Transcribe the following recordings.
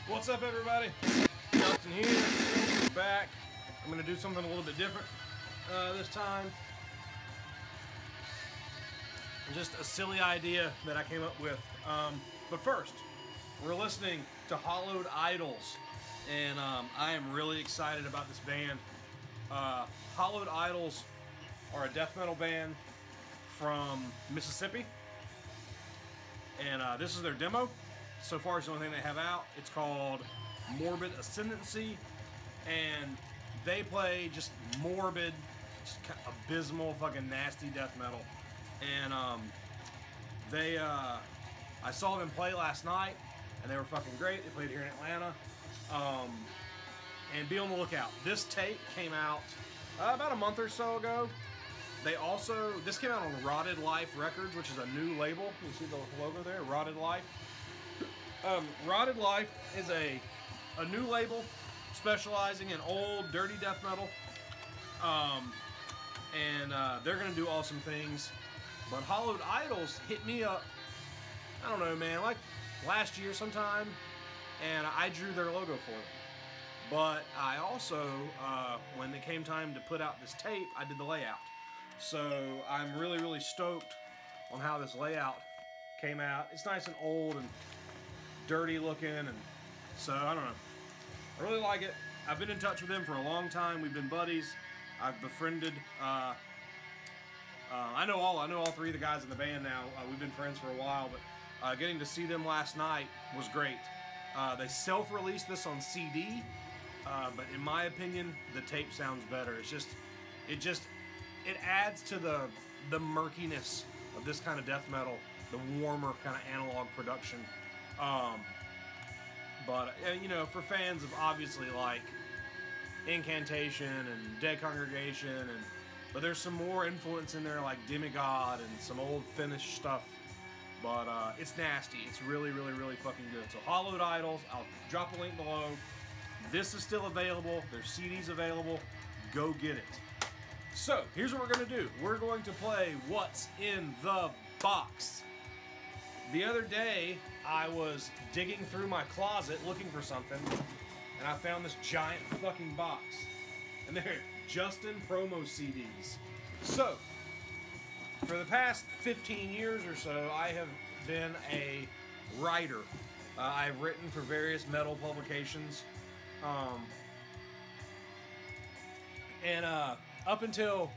What's up, everybody? Johnson here. We're back. I'm going to do something a little bit different this time. Just a silly idea that I came up with. But first, we're listening to Hollowed Idols, and I am really excited about this band. Hollowed Idols are a death metal band from Mississippi, and this is their demo. So far, it's the only thing they have out. It's called Morbid Ascendancy, and they play just morbid, just kind of abysmal, fucking nasty death metal. And I saw them play last night, and they were fucking great. They played here in Atlanta, and be on the lookout. This tape came out about a month or so ago. This came out on Rotted Life Records, which is a new label. You see the logo there, Rotted Life. Rotted Life is a new label specializing in old, dirty death metal. They're going to do awesome things. But Hollowed Idols hit me up, I don't know, man, like last year sometime, and I drew their logo for them. But I also, when it came time to put out this tape, I did the layout. So I'm really, really stoked on how this layout came out. It's nice and old and dirty looking, and so I don't know. I really like it. I've been in touch with them for a long time. We've been buddies. I've befriended. I know all three of the guys in the band now. We've been friends for a while, but getting to see them last night was great. They self-released this on CD, but in my opinion, the tape sounds better. It adds to the murkiness of this kind of death metal, the warmer kind of analog production. You know, for fans of obviously like Incantation and Dead Congregation, but there's some more influence in there like Demigod and some old Finnish stuff. But it's nasty. It's really, really, really fucking good. So Hollowed Idols, I'll drop a link below. This is still available. There's CDs available. Go get it. So here's what we're gonna do. We're going to play What's in the Box. The other day, I was digging through my closet looking for something, and I found this giant fucking box. And they're Justin promo CDs. So, for the past 15 years or so, I have been a writer. I've written for various metal publications. Up until,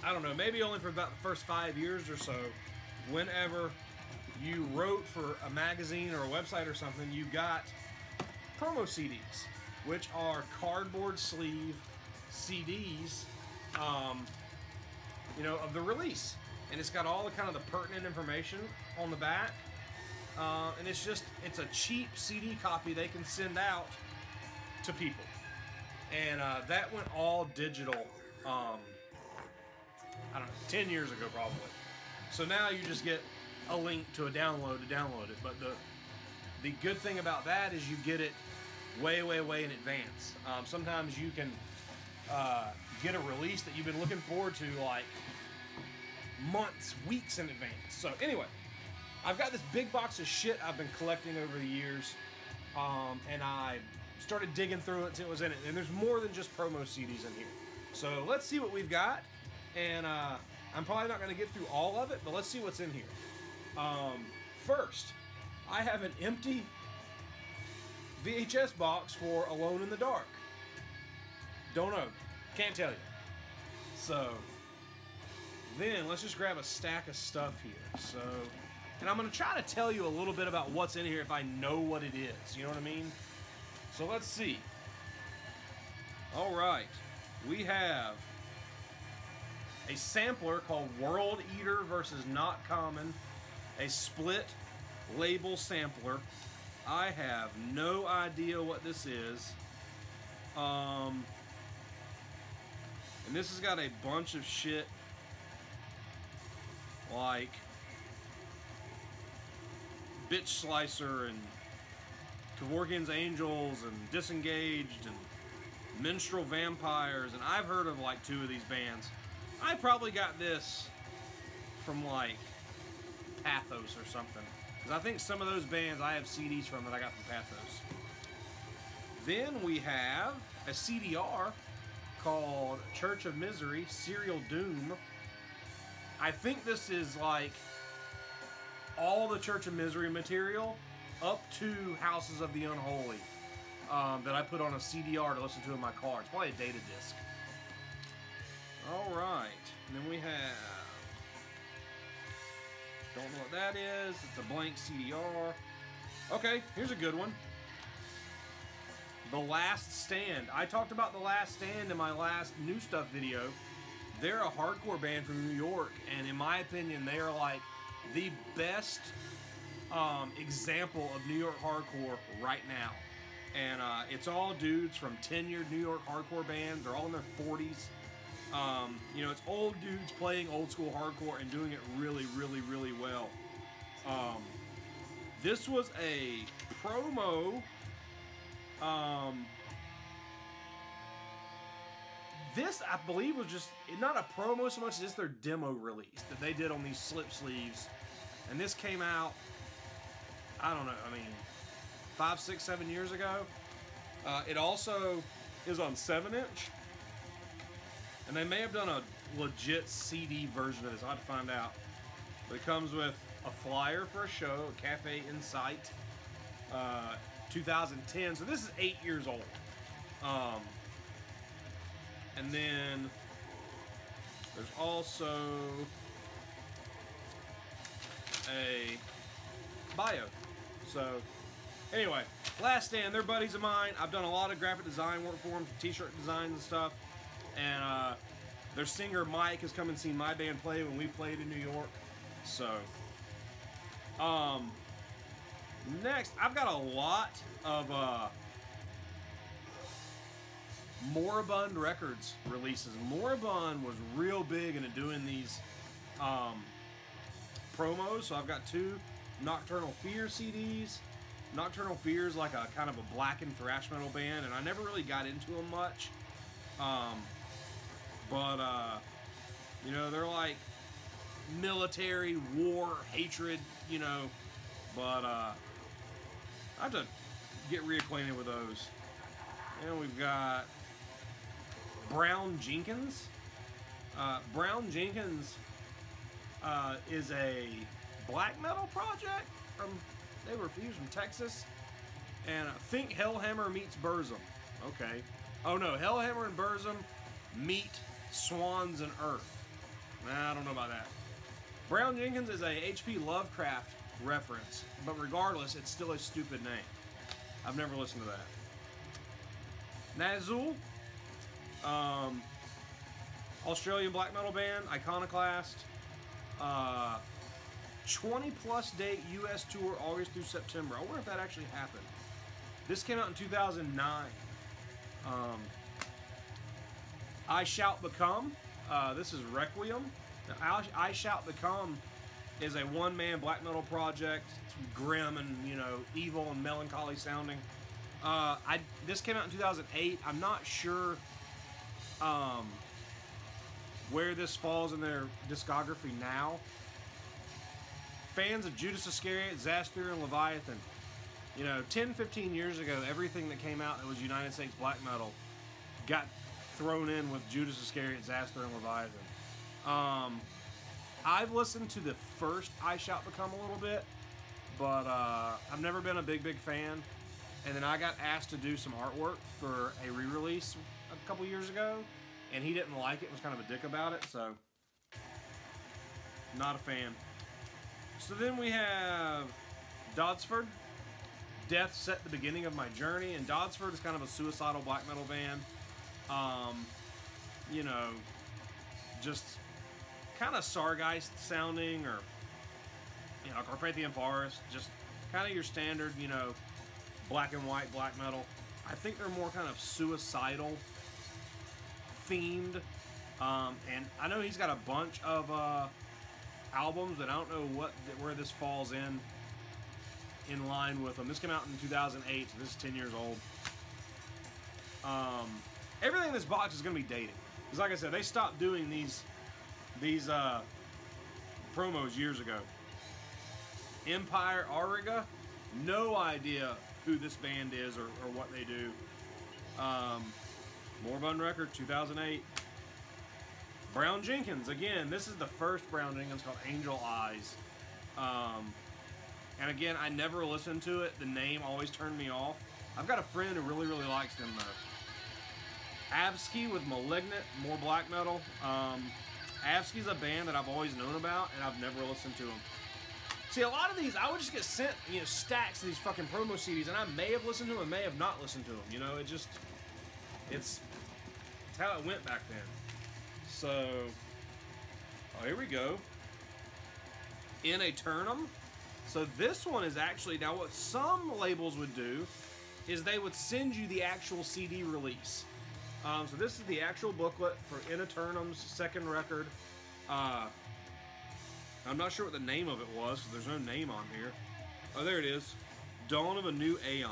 I don't know, maybe only for about the first 5 years or so, whenever you wrote for a magazine or a website or something, you got promo CDs, which are cardboard sleeve CDs, you know, of the release. And it's got all the kind of the pertinent information on the back. And it's a cheap CD copy they can send out to people. And that went all digital, I don't know, 10 years ago probably. So now you just get a link to a download to download it. But the good thing about that is you get it way, way, way in advance. Sometimes you can get a release that you've been looking forward to like months, weeks in advance. So anyway, I've got this big box of shit I've been collecting over the years, and I started digging through it and see what was in it. And there's more than just promo CDs in here. So let's see what we've got. And I'm probably not going to get through all of it, but let's see what's in here. First, I have an empty VHS box for Alone in the Dark. Don't know. Can't tell you. So, then let's just grab a stack of stuff here. So, and I'm going to try to tell you a little bit about what's in here if I know what it is. You know what I mean? So let's see. Alright. We have a sampler called World Eater versus Not Common. A split label sampler. I have no idea what this is. And this has got a bunch of shit like Bitch Slicer and Kevorkian's Angels and Disengaged and Minstrel Vampires, and I've heard of like 2 of these bands. I probably got this from like Pathos or something, because Because I think some of those bands I have CDs from that I got from Pathos. Then we have a CDR called Church of Misery, Serial Doom. I think this is like all the Church of Misery material up to Houses of the Unholy that I put on a CDR to listen to in my car. It's probably a data disc. Alright, and then we have... Don't know what that is. It's a blank CDR. Okay, here's a good one. The Last Stand. I talked about The Last Stand in my last new stuff video. They're a hardcore band from New York, and in my opinion, they are like the best example of New York hardcore right now. And it's all dudes from tenured New York hardcore bands. They're all in their 40s. You know, it's old dudes playing old school hardcore and doing it really, really, really well. This was a promo. This, I believe, was just not a promo so much as just their demo release that they did on these slip sleeves. And this came out, I don't know, I mean, 5, 6, 7 years ago. It also is on 7-inch. And they may have done a legit CD version of this. I'll have to find out. But it comes with a flyer for a show, a Cafe Insight, 2010. So this is 8 years old. And then there's also a bio. So anyway, Last Stand, they're buddies of mine. I've done a lot of graphic design work for them, t-shirt designs and stuff. And their singer Mike has come and seen my band play when we played in New York. So next, I've got a lot of Moribund Records releases. Moribund was real big into doing these promos. So I've got 2 Nocturnal Fear CDs. Nocturnal Fear is like a kind of a blackened thrash metal band, and I never really got into them much. You know, they're like military, war, hatred, you know, but I have to get reacquainted with those. And we've got Brown Jenkins. Brown Jenkins is a black metal project he was from Texas, and I think Hellhammer meets Burzum. Okay. Oh no, Hellhammer and Burzum meet Swans and Earth. Nah, I don't know about that. Brown Jenkins is a H.P. Lovecraft reference, but regardless, it's still a stupid name. I've never listened to that. Nazul, Australian black metal band, Iconoclast. 20-plus date U.S. tour, August through September. I wonder if that actually happened. This came out in 2009. I Shout Become. This is Requiem. Now, I Shout Become is a one-man black metal project. It's grim and, you know, evil and melancholy sounding. This came out in 2008. I'm not sure where this falls in their discography now. Fans of Judas Iscariot, Zasthur, and Leviathan. You know, 10, 15 years ago, everything that came out that was United States black metal got thrown in with Judas Iscariot, Zasthur, and Leviathan. I've listened to the first I Shout Become a little bit, but I've never been a big fan. And then I got asked to do some artwork for a re-release a couple years ago, and he didn't like it, was kind of a dick about it, so not a fan. So then we have Dodsford, Death Set the Beginning of My Journey, and Dodsford is kind of a suicidal black metal band. You know, just kind of Sargeist sounding, or, you know, Carpathian Forest, just kind of your standard, you know, black and white black metal. I think they're more kind of suicidal themed, and I know he's got a bunch of albums that I don't know where this falls in line with them. This came out in 2008, so this is 10 years old. Everything in this box is going to be dated, because like I said, they stopped doing these promos years ago. Empire Auriga. No idea who this band is or what they do. Moribund record, 2008. Brown Jenkins, again, this is the first Brown Jenkins, called Angel Eyes. And again, I never listened to it. The name always turned me off. I've got a friend who really, really likes them though. Avsky with Malignant, more black metal. Avsky's a band that I've always known about, and I've never listened to them. See, a lot of these, I would just get sent, you know, stacks of these fucking promo CDs, and I may have listened to them and may have not listened to them. You know, it's how it went back then. So, oh, here we go. In Eternum. So this one is actually, now what some labels would do is they would send you the actual CD release. So this is the actual booklet for In Eternum's second record. I'm not sure what the name of it was, because there's no name on here. Oh, there it is. Dawn of a New Aeon.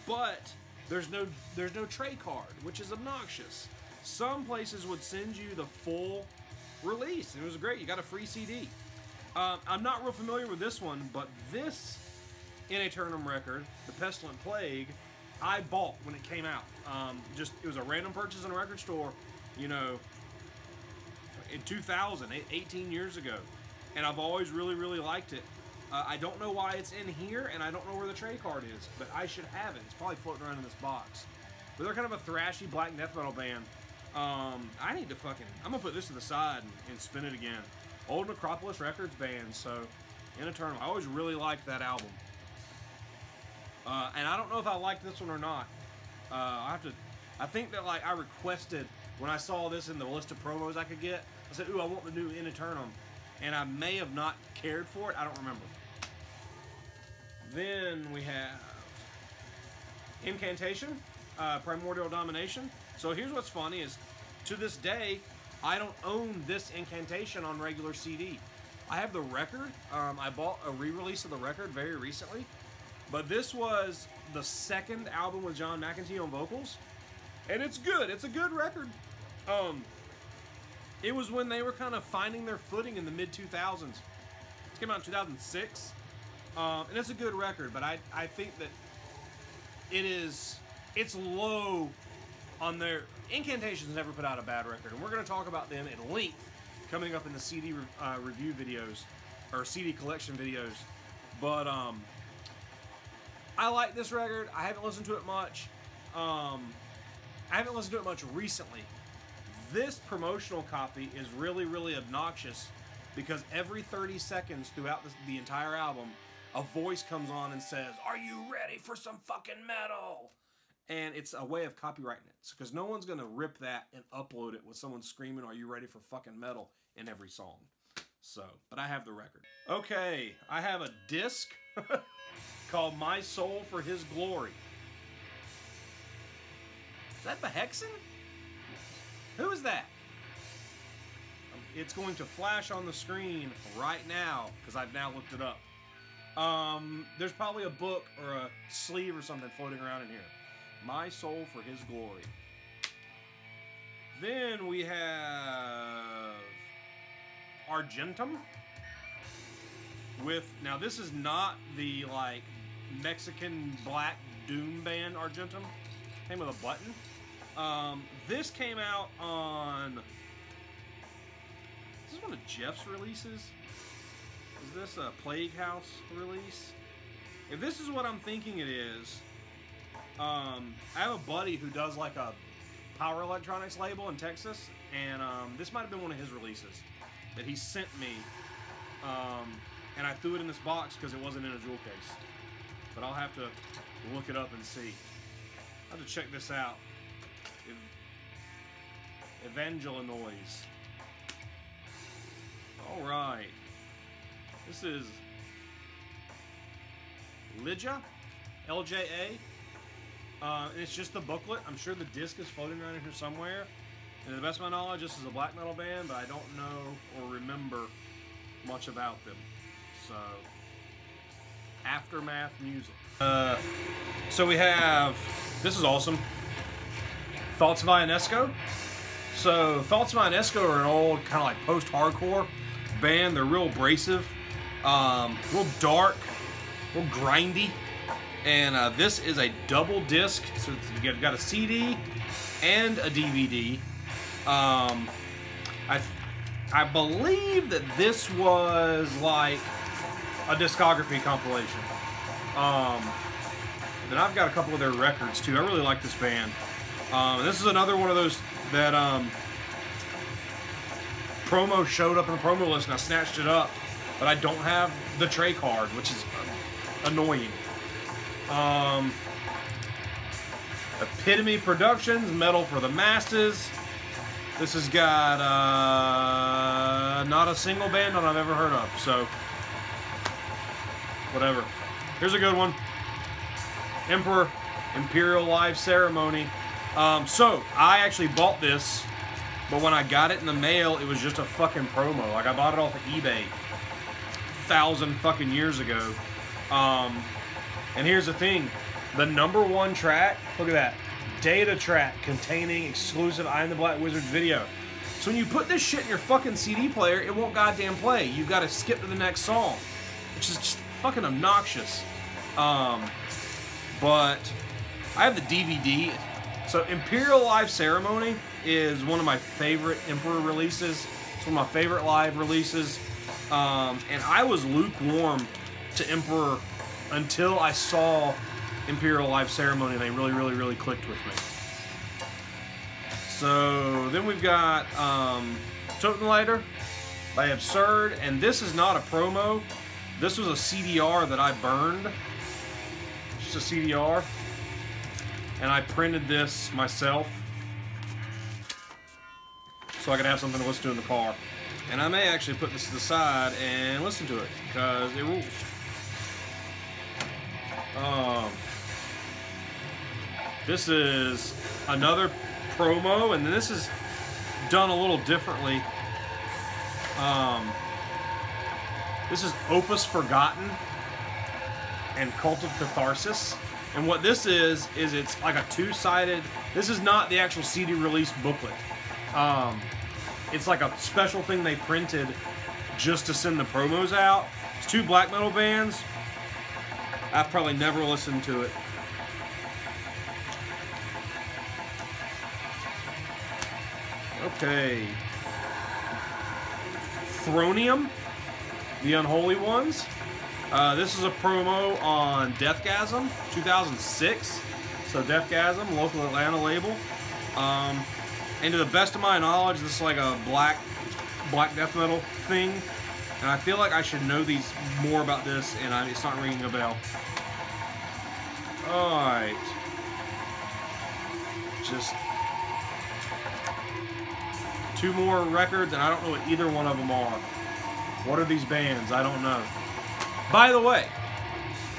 But there's no tray card, which is obnoxious. Some places would send you the full release, and it was great. You got a free CD. I'm not real familiar with this one, but this In Eternum record, The Pestilent Plague, I bought when it came out. It was a random purchase in a record store, you know, in 2000, 18 years ago. And I've always really, really liked it. I don't know why it's in here, and I don't know where the tray card is, but I should have it. It's probably floating around in this box. But they're kind of a thrashy black death metal band. I need to fucking, I'm gonna put this to the side and spin it again. Old Necropolis Records band, so In Eternum. I always really liked that album. And I don't know if I like this one or not. I think that, like, I requested, when I saw this in the list of promos I could get, I said, ooh, I want the new In Eternum. And I may have not cared for it. I don't remember. Then we have Incantation, Primordial Domination. So here's what's funny is, to this day, I don't own this Incantation on regular CD. I have the record. I bought a re-release of the record very recently. But this was the second album with John McEntee on vocals. And it's good. It's a good record. It was when they were kind of finding their footing in the mid-2000s. It came out in 2006. And it's a good record, but I think that it's low on their... Incantation's never put out a bad record, and we're going to talk about them at length coming up in the CD review videos, or CD collection videos. But I like this record. I haven't listened to it much. I haven't listened to it much recently. This promotional copy is really, really obnoxious because every 30 seconds throughout the entire album, a voice comes on and says, "Are you ready for some fucking metal?" And it's a way of copyrighting it, because no one's going to rip that and upload it with someone screaming, "Are you ready for fucking metal?" in every song. So, but I have the record. Okay, I have a disc called My Soul for His Glory. Is that Behexen? Who is that? It's going to flash on the screen right now, because I've now looked it up. There's probably a book or a sleeve or something floating around in here. My Soul for His Glory. Then we have Argentum with, now this is not the like Mexican black doom band Argentum. Came with a button. This came out on, is this one of Jeff's releases? Is this a Plague House release? If this is what I'm thinking it is, I have a buddy who does like a power electronics label in Texas, and this might have been one of his releases that he sent me, and I threw it in this box because it wasn't in a jewel case. But I'll have to look it up and see. I'll have to check this out. Evangelinoise. Alright. This is Lyja, LJA. And it's just the booklet. I'm sure the disc is floating around in here somewhere. And to the best of my knowledge, this is a black metal band, but I don't know or remember much about them. So, Aftermath Music. So we have, this is awesome, Thoughts of Ionesco. So Thoughts of Ionesco are an old kind of like post-hardcore band. They're real abrasive. Real dark, real grindy. And this is a double disc, so you've got a CD and a DVD. I believe that this was like a discography compilation. Then I've got a couple of their records too. I really like this band. This is another one of those that promo showed up in the promo list and I snatched it up, but I don't have the tray card, which is annoying. Epitome Productions, Metal for the Masses. This has got not a single band that I've ever heard of, so whatever. Here's a good one. Emperor, Imperial Live Ceremony. So I actually bought this, but when I got it in the mail, it was just a fucking promo. Like, I bought it off of eBay 1,000 fucking years ago. And here's the thing, the #1 track, look at that, data track containing exclusive I Am the Black Wizard's video. So when you put this shit in your fucking CD player, it won't goddamn play. You've got to skip to the next song, which is just fucking obnoxious. But I have the DVD. So Imperial Live Ceremony is one of my favorite Emperor releases. It's one of my favorite live releases. And I was lukewarm to Emperor until I saw Imperial Live Ceremony, and they really, really, really clicked with me. So then we've got Totenlighter by Absurd, and this is not a promo. This was a CDR that I burned. Just a CDR. And I printed this myself so I could have something to listen to in the car. And I may actually put this to the side and listen to it, because it rules. This is another promo, and this is done a little differently. This is Opus Forgotten and Cult of Catharsis. And what this is it's like a two-sided, this is not the actual CD release booklet. It's like a special thing they printed just to send the promos out. It's 2 black metal bands. I've probably never listened to it. Okay. Thronium, The Unholy Ones. This is a promo on Deathgasm, 2006. So Deathgasm, local Atlanta label. And to the best of my knowledge, this is like a black death metal thing. And I feel like I should know more about this, and it's not ringing a bell. Alright. Just 2 more records, and I don't know what either one of them are. What are these bands? I don't know. By the way,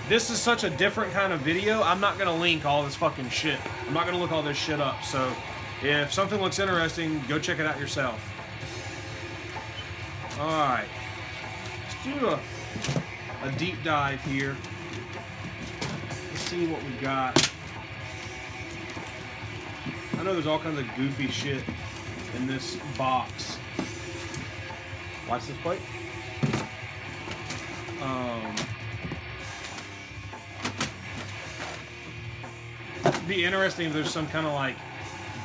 this is such a different kind of video, I'm not going to link all this fucking shit. I'm not going to look all this shit up, so if something looks interesting, go check it out yourself. Alright. Let's do a deep dive here. Let's see what we got. I know there's all kinds of goofy shit in this box. License plate. It'd be interesting if there's some kind of like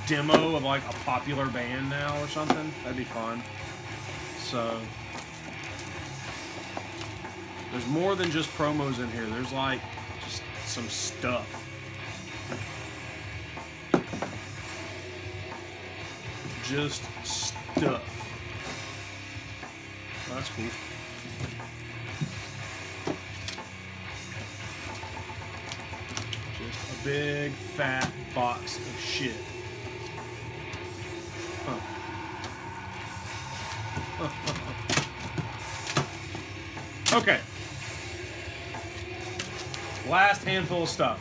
demo of like a popular band now or something. That'd be fun. So there's more than just promos in here. There's like just some stuff. Just stuff. Oh, that's cool. Just a big fat box of shit. Huh. Okay. Last handful of stuff.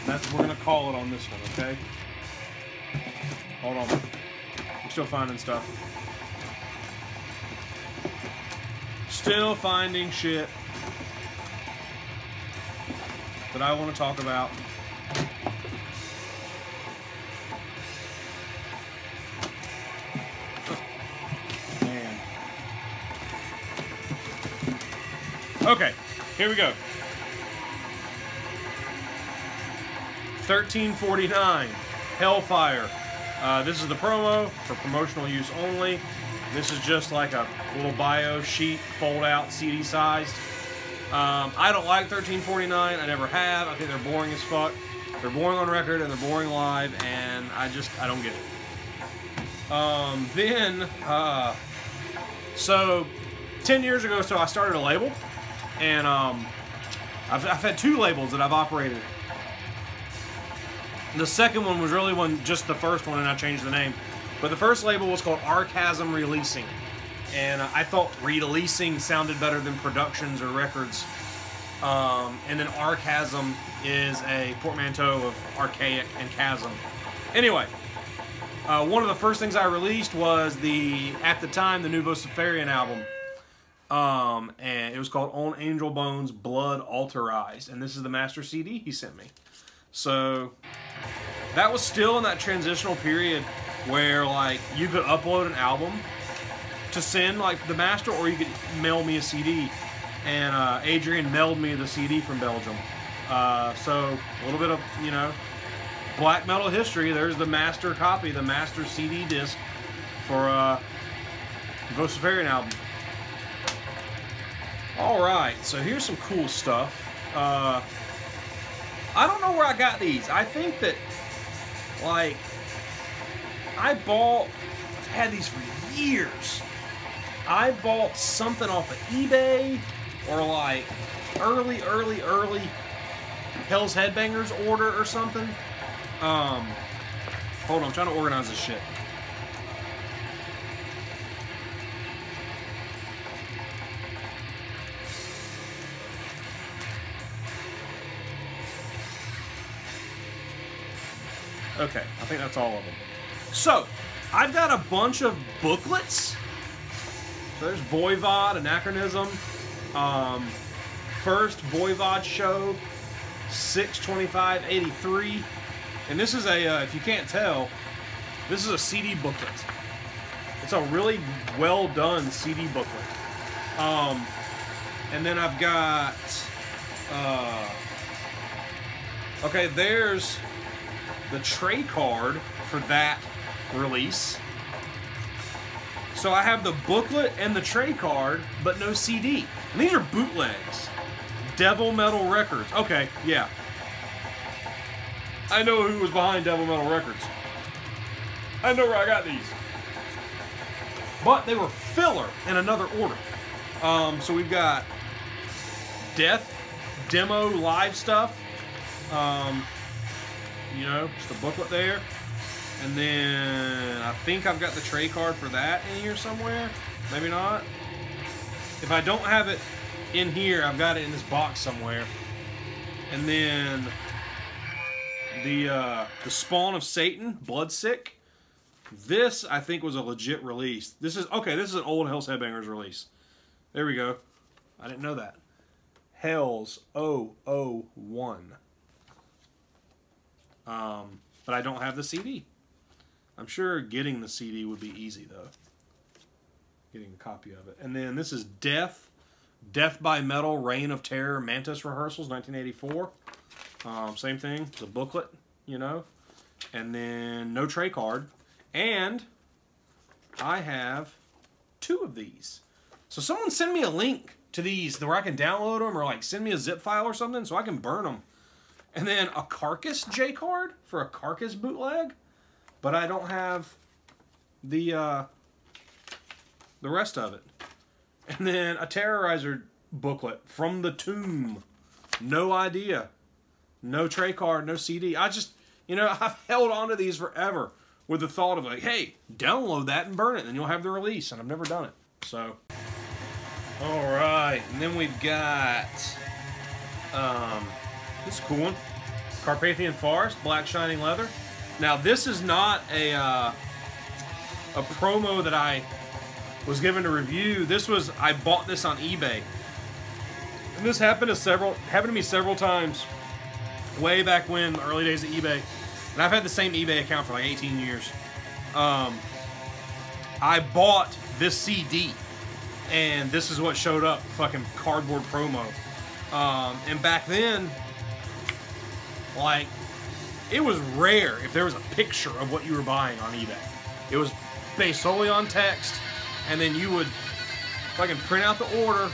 That's what we're gonna call it on this one, okay? Hold on. I'm still finding stuff. Still finding shit that I want to talk about. Man. Okay, here we go. $13.49, Hellfire. This is the promo for promotional use only. This is just like a little bio sheet, fold out, CD sized. I don't like $13.49. I never have. I think they're boring as fuck. They're boring on record and they're boring live, and I don't get it. So 10 years ago, I started a label, and I've had 2 labels that I've operated. The second one was really just the first one, and I changed the name. But the first label was called Archasm Releasing, and I thought releasing sounded better than productions or records. And then Archasm is a portmanteau of archaic and chasm. Anyway, one of the first things I released was at the time, the new Vociferian album. And it was called On Angel Bones Blood Alterized. And this is the master CD he sent me. So that was still in that transitional period where like you could upload an album to send like the master, or you could mail me a CD. And Adrian mailed me the CD from Belgium. So a little bit of, black metal history. There's the master copy, the master CD disc for Vociferian album. Alright, so here's some cool stuff. I don't know where I got these. I think that, like, I've had these for years. I bought something off of eBay, or like early Hell's Headbangers order or something. Hold on, I'm trying to organize this shit. Okay, I think that's all of them. So, I've got a bunch of booklets. So there's Voivod, Anachronism, first Voivod show, 6/25/83, and this is a, if you can't tell, this is a CD booklet. It's a really well done CD booklet. And then I've got, okay, there's the tray card for that release. So I have the booklet and the tray card, but no CD. And these are bootlegs. Devil Metal Records. Okay, yeah. I know who was behind Devil Metal Records. I know where I got these. But they were filler in another order. So we've got Death Demo Live stuff. Just a booklet there. And then I think I've got the tray card for that in here somewhere. Maybe not. If I don't have it in here, I've got it in this box somewhere. And then the Spawn of Satan, Bloodsick. This I think was a legit release. This is an old Hell's Headbangers release. There we go. I didn't know that. Hell's 001. But I don't have the CD. I'm sure getting the CD would be easy, though. Getting a copy of it. And then this is Death by Metal, Reign of Terror, Mantis Rehearsals, 1984. Same thing. It's a booklet, And then no tray card. And I have 2 of these. So someone send me a link to these where I can download them, or like send me a zip file or something so I can burn them. And then a Carcass J card for a Carcass bootleg. But I don't have the rest of it. And then a Terrorizer booklet from the Tomb. No idea. No tray card, no CD. I've held on to these forever with the thought of like, hey, download that and burn it, and you'll have the release. And I've never done it. So, all right. And then we've got, this is a cool one. Carpathian Forest, Black Shining Leather. Now, this is not a promo that I was given to review. I bought this on eBay. And this happened to me several times way back when, the early days of eBay. And I've had the same eBay account for like 18 years. I bought this CD. and this is what showed up, fucking cardboard promo. And back then, like, it was rare if there was a picture of what you were buying on eBay. It was based solely on text, and then you would fucking print out the order,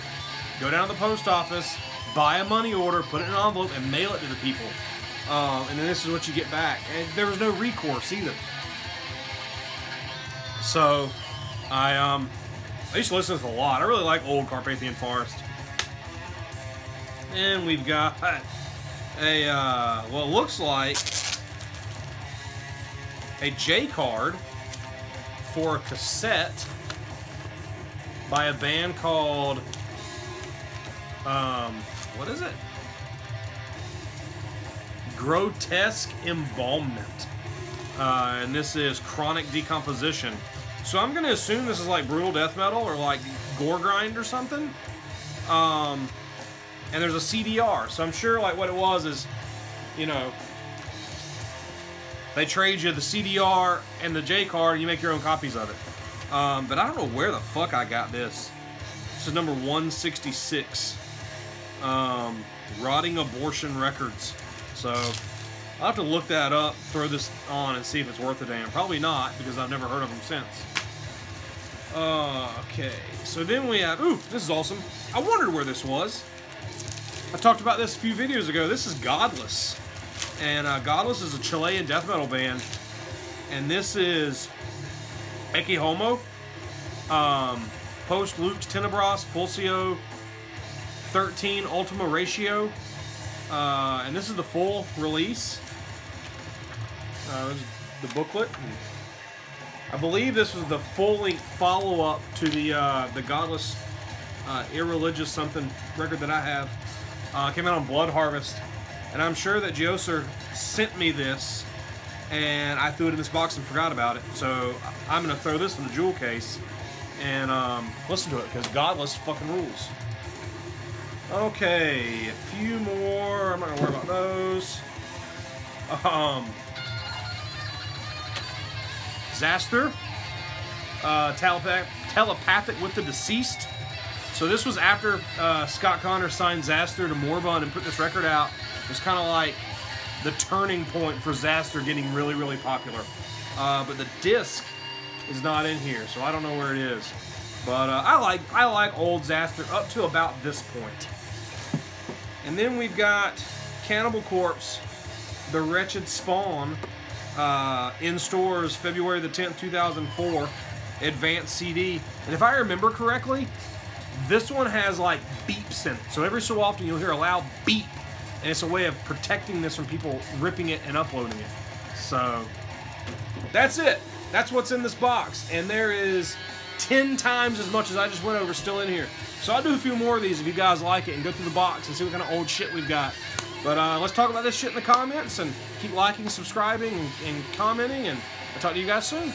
go down to the post office, buy a money order, put it in an envelope, and mail it to the people. And then this is what you get back. And there was no recourse either. So, I used to listen to this a lot. I really like old Carpathian Forest. And we've got a, what looks like a J card for a cassette by a band called, what is it? Grotesque Embalmment. And this is Chronic Decomposition. So I'm going to assume this is like brutal death metal or like gore grind or something. And there's a CDR. So I'm sure like what it was is, you know, they trade you the CDR and the J card and you make your own copies of it. But I don't know where the fuck I got this. This is number 166. Rotting Abortion Records. So I'll have to look that up, throw this on, and see if it's worth a damn. Probably not, because I've never heard of them since. Okay, so then we have... Ooh, this is awesome. I wondered where this was. I talked about this a few videos ago. This is Godless. And Godless is a Chilean death metal band. And this is Ecce Homo, Post Lux Tenebras, Pulsio 13 Ultima Ratio. And this is the full release. This is the booklet. I believe this was the full-length follow-up to the Godless Irreligious something record that I have. Came out on Blood Harvest, and I'm sure that Gioser sent me this, and I threw it in this box and forgot about it. So I'm gonna throw this in the jewel case and listen to it, because Godless fucking rules. Okay, a few more. I'm not gonna worry about those. Zaster, Telepathic with the Deceased. So this was after Scott Connor signed Zaster to Moribund and put this record out. It was kind of like the turning point for Zaster getting really, really popular. But the disc is not in here, so I don't know where it is. But I like old Zaster up to about this point. And then we've got Cannibal Corpse, The Wretched Spawn, in stores February the 10th, 2004, advanced CD. And if I remember correctly, this one has like beeps in it. So every so often you'll hear a loud beep, and it's a way of protecting this from people ripping it and uploading it. So that's it. That's what's in this box. And there is 10 times as much as I just went over still in here. So I'll do a few more of these if you guys like it and go through the box and see what kind of old shit we've got. But let's talk about this shit in the comments, and keep liking, subscribing, and commenting, and I'll talk to you guys soon.